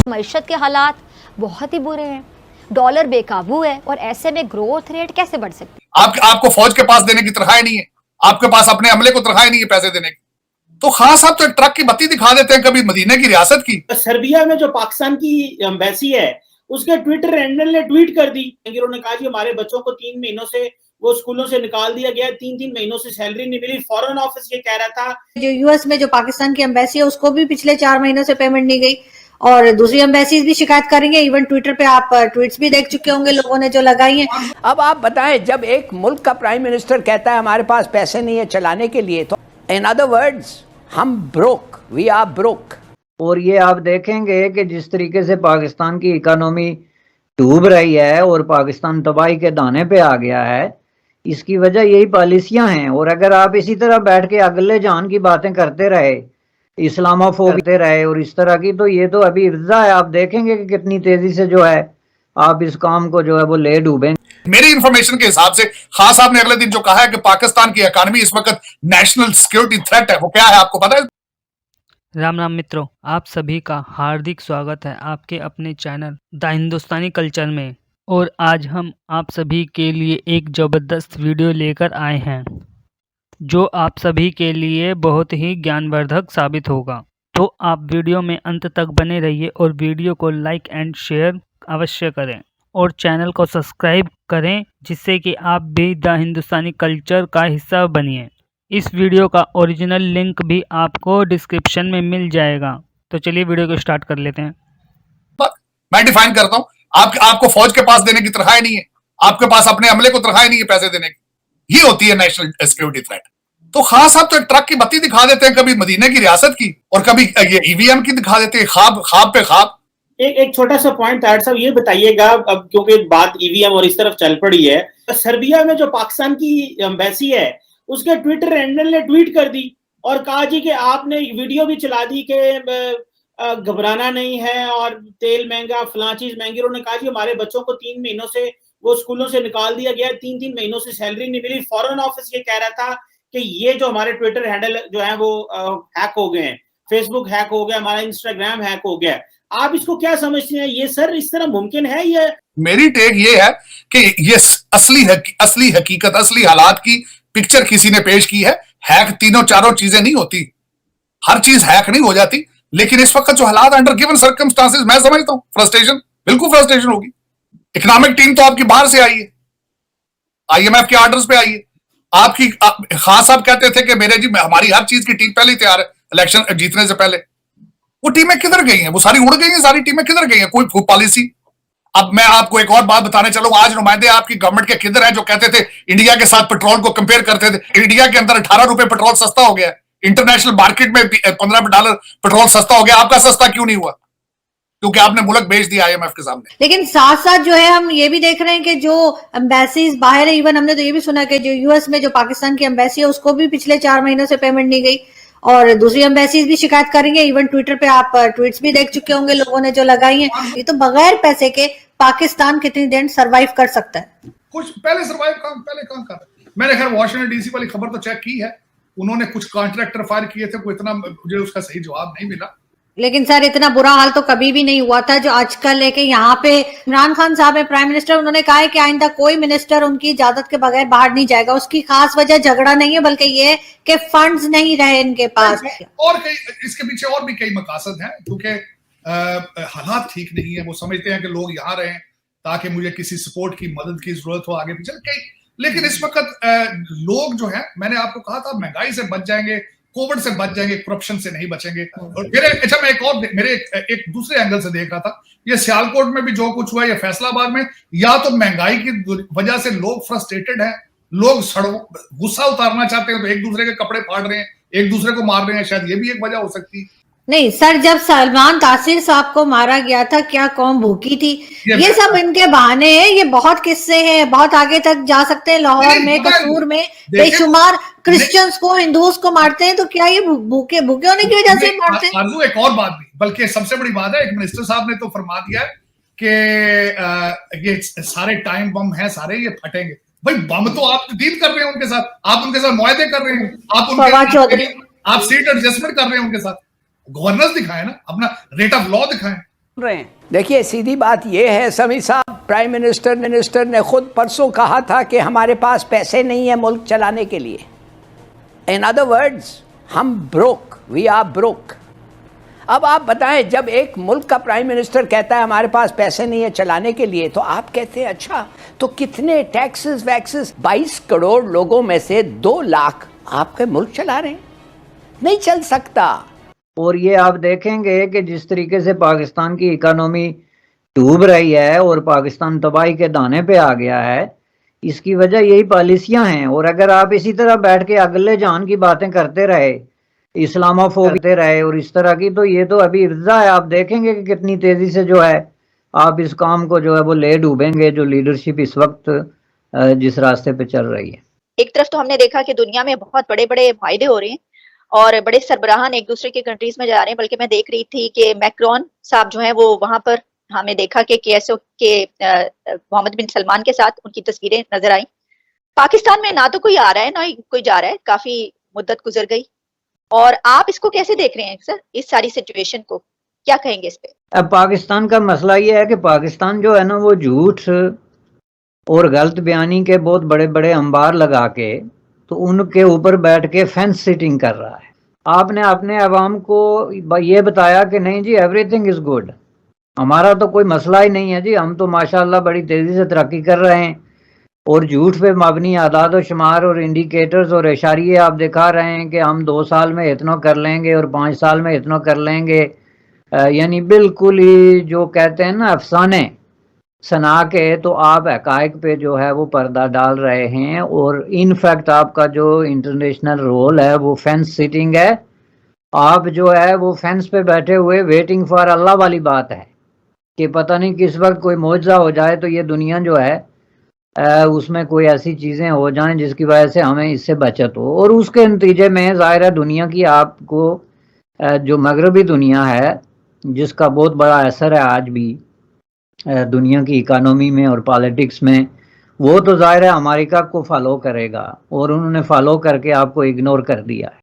मईशत के हालात बहुत ही बुरे हैं, डॉलर बेकाबू है और ऐसे में ग्रोथ रेट कैसे बढ़ सकती है? आपको फौज के पास देने की तनख्वाह नहीं है, आपके पास अपने अमले को तनख्वाह नहीं है पैसे देने की। तो खान साहब तो एक ट्रक की बत्ती दिखा देते हैं कभी मदीने की रियासत की। सर्बिया में जो पाकिस्तान की एम्बेसी है उसके ट्विटर हैंडल ने ट्वीट कर दी, उन्होंने कहा कि हमारे बच्चों को 3 महीनों से वो स्कूलों से निकाल दिया गया, 3-3 महीनों से सैलरी नहीं मिली। फॉरेन ऑफिस ये कह रहा था जो यूएस में जो पाकिस्तान की एम्बेसी है उसको भी पिछले 4 महीनों से पेमेंट नहीं गई और दूसरी एम्बेसीज भी शिकायत करेंगे। इवन ट्विटर पे आप ट्वीट्स भी देख चुके होंगे लोगों ने जो लगाई हैं। अब आप बताएं, जब एक मुल्क का प्राइम मिनिस्टर कहता है हमारे पास पैसे नहीं है चलाने के लिए, तो इन अदर वर्ड्स हम ब्रोक, वी आर ब्रोक। और ये आप देखेंगे कि जिस तरीके से पाकिस्तान की इकोनॉमी डूब रही है और पाकिस्तान तबाही के दाने पे आ गया है, इसकी वजह यही पॉलिसियां हैं। और अगर आप इसी तरह बैठ के अगले जान की बातें करते रहे, इस्लामोफोब करते रहे और इस तरह की, तो ये तो अभी इब्तिदा है। आप देखेंगे कि कितनी तेजी से जो है आप इस काम को जो है वो ले डूबेंगे। मेरी इंफॉर्मेशन के हिसाब से खान साहब ने अगले दिन जो कहा है कि पाकिस्तान की इकोनॉमी इस वक्त नेशनल सिक्योरिटी थ्रेट है, वो क्या है आपको पता है? राम राम मित्रों, आप सभी का हार्दिक स्वागत है आपके अपने चैनल द हिंदुस्तानी कल्चर में। और आज हम आप सभी के लिए एक ज़बरदस्त वीडियो लेकर आए हैं जो आप सभी के लिए बहुत ही ज्ञानवर्धक साबित होगा। तो आप वीडियो में अंत तक बने रहिए और वीडियो को लाइक एंड शेयर अवश्य करें और चैनल को सब्सक्राइब करें, जिससे कि आप भी द हिंदुस्तानी कल्चर का हिस्सा बनिए। इस वीडियो का ओरिजिनल लिंक भी आपको डिस्क्रिप्शन में मिल जाएगा। तो चलिए वीडियो को स्टार्ट कर लेते हैं। मैं डिफाइन करता हूं, आपको फौज के पास देने की तनख्वाह नहीं है, आपके पास अपने अमले को तनख्वाह नहीं है पैसे देने की, ये होती है नेशनल सिक्योरिटी थ्रेट। तो खान साहब तो एक ट्रक की बत्ती दिखा देते हैं कभी मदीने की रियासत की और कभी ये ईवीएम की दिखा देते हैं, ख्वाब पे ख्वाब। एक छोटा सा पॉइंट तार साहब ये बताइएगा, अब क्योंकि बात ईवीएम और इस तरफ चल पड़ी है, सर्बिया में जो पाकिस्तान की एम्बेसी है उसके ट्विटर हैंडल ने ट्वीट कर दी और कहा जी कि आपने वीडियो भी चला दी कि घबराना नहीं है और तेल महंगा, फलां चीज महंगी। उन्होंने कहा जी हमारे बच्चों को 3 महीनों से वो स्कूलों से निकाल दिया गया, 3-3 महीनों से सैलरी नहीं मिली। फॉरेन ऑफिस ये कह रहा था कि ये जो हमारे ट्विटर हैंडल जो है वो हैक हो गए हैं, फेसबुक हैक हो गया, हमारा इंस्टाग्राम हैक हो गया। आप इसको क्या समझते हैं? ये सर इस तरह मुमकिन है? ये मेरी टेक ये है कि ये असली हकीकत, असली हालात की पिक्चर किसी ने पेश की है। हैक तीनों चारों चीजें नहीं होती, हर चीज हैक नहीं हो जाती, लेकिन इस वक्त जो हालात अंडर गिवन सर्कमस्टांसेस, मैं समझता हूं फ्रस्ट्रेशन, बिल्कुल फ्रस्ट्रेशन होगी। इकोनॉमिक टीम तो आपकी बाहर से आई है, आईएमएफ के ऑर्डर्स पे आई है। खान साहब कहते थे कि मेरे जी हमारी हर चीज की टीम पहले ही तैयार है इलेक्शन जीतने से पहले। वो टीमें किधर गई हैं? वो सारी उड़ गई हैं, सारी टीमें किधर गई हैं? कोई पॉलिसी। अब मैं आपको एक और बात बताने चलूंगा, आज नुमाइंदे आपकी गवर्नमेंट के किधर हैं जो कहते थे इंडिया के साथ पेट्रोल को कंपेयर करते थे? इंडिया के अंदर 18 रुपए पेट्रोल सस्ता हो गया, इंटरनेशनल मार्केट में $15 पेट्रोल सस्ता हो गया। आपका सस्ता क्यों नहीं हुआ? क्योंकि आपने मुल्क बेच दिया आईएमएफ के सामने। लेकिन साथ साथ जो है हम ये भी देख रहे हैं कि जो एम्बेसीज बाहर है, इवन हमने तो ये भी सुना कि जो यूएस में जो पाकिस्तान की एम्बेसी है उसको भी पिछले 4 महीनों से पेमेंट नहीं गई और दूसरी एम्बेसीज भी शिकायत करेंगे। इवन ट्विटर पे आप ट्वीट्स भी देख चुके होंगे लोगों ने जो लगाई हैं। ये तो बगैर पैसे के पाकिस्तान कितनी देर सर्वाइव कर सकता है? कुछ पहले सर्वाइव पहले कहां कर। मैंने खैर वॉशिंगटन डीसी वाली खबर तो चेक की है, उन्होंने कुछ कॉन्ट्रैक्टर फायर किए थे, कोई इतना मुझे उसका सही जवाब नहीं मिला। लेकिन सर इतना बुरा हाल तो कभी भी नहीं हुआ था जो आजकल है कि यहाँ पे इमरान खान साहब है प्राइम मिनिस्टर, उन्होंने कहा है कि आइंदा कोई मिनिस्टर उनकी इजाजत के बगैर बाहर नहीं जाएगा। उसकी खास वजह झगड़ा नहीं है, बल्कि ये है कि फंड्स नहीं रहे इनके पास। और कई इसके पीछे और भी कई मकासद हैं, क्योंकि हालात ठीक नहीं है। वो समझते हैं कि लोग यहाँ रहें ताकि मुझे किसी सपोर्ट की, मदद की जरूरत हो आगे पीछे। लेकिन इस वक्त लोग जो है, मैंने आपको कहा था महंगाई से बच जाएंगे, कोविड से बच जाएंगे, करप्शन से नहीं बचेंगे। और मैं एक दूसरे एंगल से देख रहा था, ये सियालकोट में भी जो कुछ हुआ, या फैसलाबाद में, या तो महंगाई की वजह से लोग फ्रस्ट्रेटेड हैं, लोग गुस्सा उतारना चाहते हैं तो एक दूसरे के कपड़े फाड़ रहे हैं, एक दूसरे को मार रहे हैं। शायद ये भी एक वजह हो सकती है। नहीं सर, जब सलमान तासीर साहब को मारा गया था क्या कौम भूखी थी? ये सब इनके बहाने हैं, ये बहुत किस्से हैं, बहुत आगे तक जा सकते हैं। लाहौर में, कसूर में बेशुमार क्रिश्चियंस को, हिंदुओं को मारते हैं, तो क्या ये भूखे होने की वजह से मारते हैं? आरज़ू, एक और बात भी, बल्कि सबसे बड़ी बात है, एक मिनिस्टर साहब ने तो फरमा दिया कि ये सारे टाइम बम हैं, सारे ये फटेंगे। भाई बम तो आप डील कर रहे हैं उनके साथ, आप उनके साथ मुआहदे कर रहे हैं, आप सीट एडजस्टमेंट कर रहे हैं उनके साथ। गवर्नेंस दिखाएं ना, अपना रेट ऑफ लॉ दिखाएं। रहे हैं। देखिए सीधी बात यह है समी साहब, प्राइम मिनिस्टर ने खुद परसों कहा था कि हमारे पास पैसे नहीं है मुल्क चलाने के लिए। इन अदर वर्ड्स, हम ब्रोक, वी आर ब्रोक। अब आप बताएं, जब एक मुल्क का प्राइम मिनिस्टर कहता है हमारे पास पैसे नहीं है चलाने के लिए, तो आप कहते हैं अच्छा तो कितने टैक्सेस वैक्सेस, 22 करोड़ लोगों में से 2 लाख आपके मुल्क चला रहे हैं? नहीं चल सकता। और ये आप देखेंगे कि जिस तरीके से पाकिस्तान की इकोनॉमी डूब रही है और पाकिस्तान तबाही के दाने पे आ गया है, इसकी वजह यही पॉलिसियां हैं। और अगर आप इसी तरह बैठ के अगले जान की बातें करते रहे, इस्लामोफोब करते रहे और इस तरह की, तो ये तो अभी इब्तिदा है। आप देखेंगे कि कितनी तेजी से जो है आप इस काम को जो है वो ले डूबेंगे, जो लीडरशिप इस वक्त जिस रास्ते पे चल रही है। एक तरफ तो हमने देखा कि दुनिया में बहुत बड़े बड़े फायदे हो रहे हैं और बड़े सरबराहान एक दूसरे के कंट्रीज में जा रहे हैं, बल्कि मैं देख रही थी कि मैक्रोन साहब जो है वो वहां पर, हमें देखा कि KSO के मोहम्मद बिन सलमान के साथ उनकी तस्वीरें नजर आई। पाकिस्तान में ना तो कोई आ रहा है ना ही कोई जा रहा है, काफी मुद्दत गुजर गई। और आप इसको कैसे देख रहे हैं सर, इस सारी सिचुएशन को क्या कहेंगे इस पे? अब पाकिस्तान का मसला ये है कि पाकिस्तान जो है ना वो झूठ और गलत बयानी के बहुत बड़े बड़े अंबार लगा के तो उनके ऊपर बैठ के फेंस सिटिंग कर रहा है। आपने अपने अवाम को ये बताया कि नहीं जी एवरीथिंग इज गुड, हमारा तो कोई मसला ही नहीं है जी, हम तो माशाल्लाह बड़ी तेजी से तरक्की कर रहे हैं। और झूठ पे मबनी आदाद और शुमार और इंडिकेटर्स और इशारिये आप दिखा रहे हैं कि हम 2 साल में इतना कर लेंगे और 5 साल में इतना कर लेंगे, यानी बिल्कुल ही जो कहते हैं ना अफसाने सना के, तो आप हकायक पे जो है वो पर्दा डाल रहे हैं। और इनफैक्ट आपका जो इंटरनेशनल रोल है वो फेंस सिटिंग है। आप जो है वो फेंस पे बैठे हुए वेटिंग फॉर अल्लाह वाली बात है कि पता नहीं किस वक्त कोई मौजज़ा हो जाए तो ये दुनिया जो है उसमें कोई ऐसी चीज़ें हो जाएं जिसकी वजह से हमें इससे बचत हो। और उसके नतीजे में ज़ाहिर है दुनिया की आपको जो मगरबी दुनिया है जिसका बहुत बड़ा असर है आज भी दुनिया की इकानमी में और पॉलिटिक्स में, वो तो ज़ाहिर है अमेरिका को फॉलो करेगा और उन्होंने फॉलो करके आपको इग्नोर कर दिया है।